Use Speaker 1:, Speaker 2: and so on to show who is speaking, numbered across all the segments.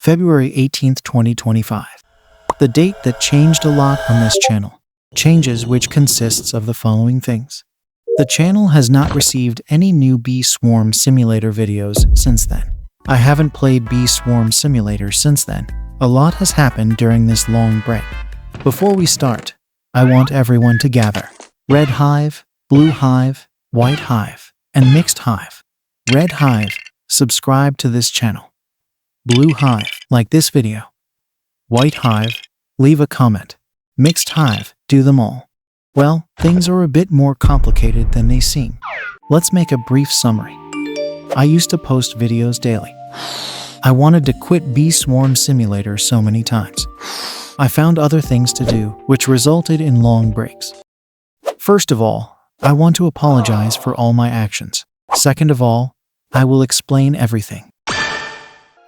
Speaker 1: February 18th, 2025. The date that changed a lot on this channel. Changes which consists of the following things. The channel has not received any new Bee Swarm Simulator videos since then. I haven't played Bee Swarm Simulator since then. A lot has happened during this long break. Before we start, I want everyone to gather. Red Hive, Blue Hive, White Hive, and Mixed Hive. Red Hive, subscribe to this channel. Blue Hive, like this video. White Hive, leave a comment. Mixed Hive, do them all. Well, things are a bit more complicated than they seem. Let's make a brief summary. I used to post videos daily. I wanted to quit Bee Swarm Simulator so many times. I found other things to do, which resulted in long breaks. First of all, I want to apologize for all my actions. Second of all, I will explain everything.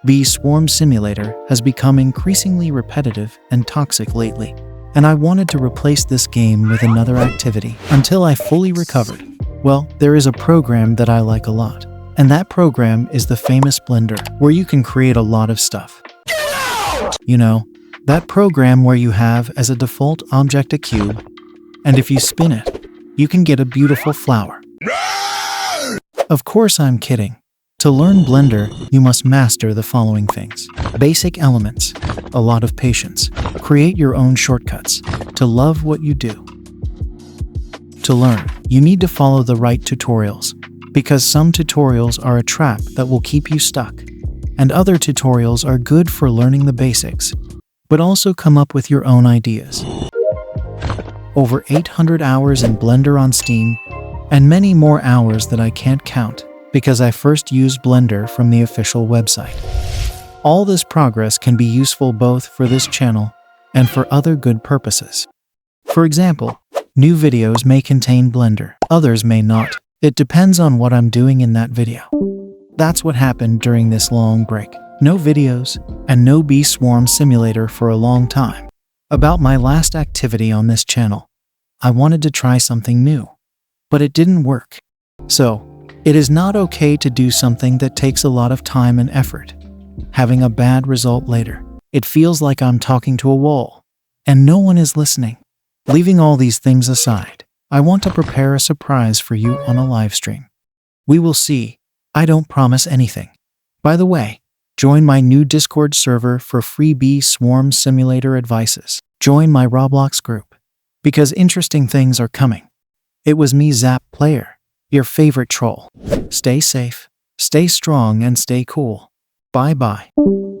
Speaker 1: Bee Swarm Simulator has become increasingly repetitive and toxic lately, and I wanted to replace this game with another activity until I fully recovered. Well, there is a program that I like a lot, and that program is the famous Blender, where you can create a lot of stuff. You know, that program where you have as a default object a cube, and if you spin it, you can get a beautiful flower. Of course I'm kidding. To learn Blender, you must master the following things. Basic elements, a lot of patience, create your own shortcuts, to love what you do. To learn, you need to follow the right tutorials, because some tutorials are a trap that will keep you stuck, and other tutorials are good for learning the basics, but also come up with your own ideas. Over 800 hours in Blender on Steam, and many more hours that I can't count, because I first used Blender from the official website. All this progress can be useful both for this channel and for other good purposes. For example, new videos may contain Blender, others may not. It depends on what I'm doing in that video. That's what happened during this long break. No videos, and no Bee Swarm Simulator for a long time. About my last activity on this channel, I wanted to try something new, but it didn't work. So, it is not okay to do something that takes a lot of time and effort. Having a bad result later, it feels like I'm talking to a wall, and no one is listening. Leaving all these things aside, I want to prepare a surprise for you on a live stream. We will see. I don't promise anything. By the way, join my new Discord server for free Bee Swarm Simulator advices. Join my Roblox group, because interesting things are coming. It was me, Zap Player, your favorite troll. Stay safe, stay strong, and stay cool. Bye-bye.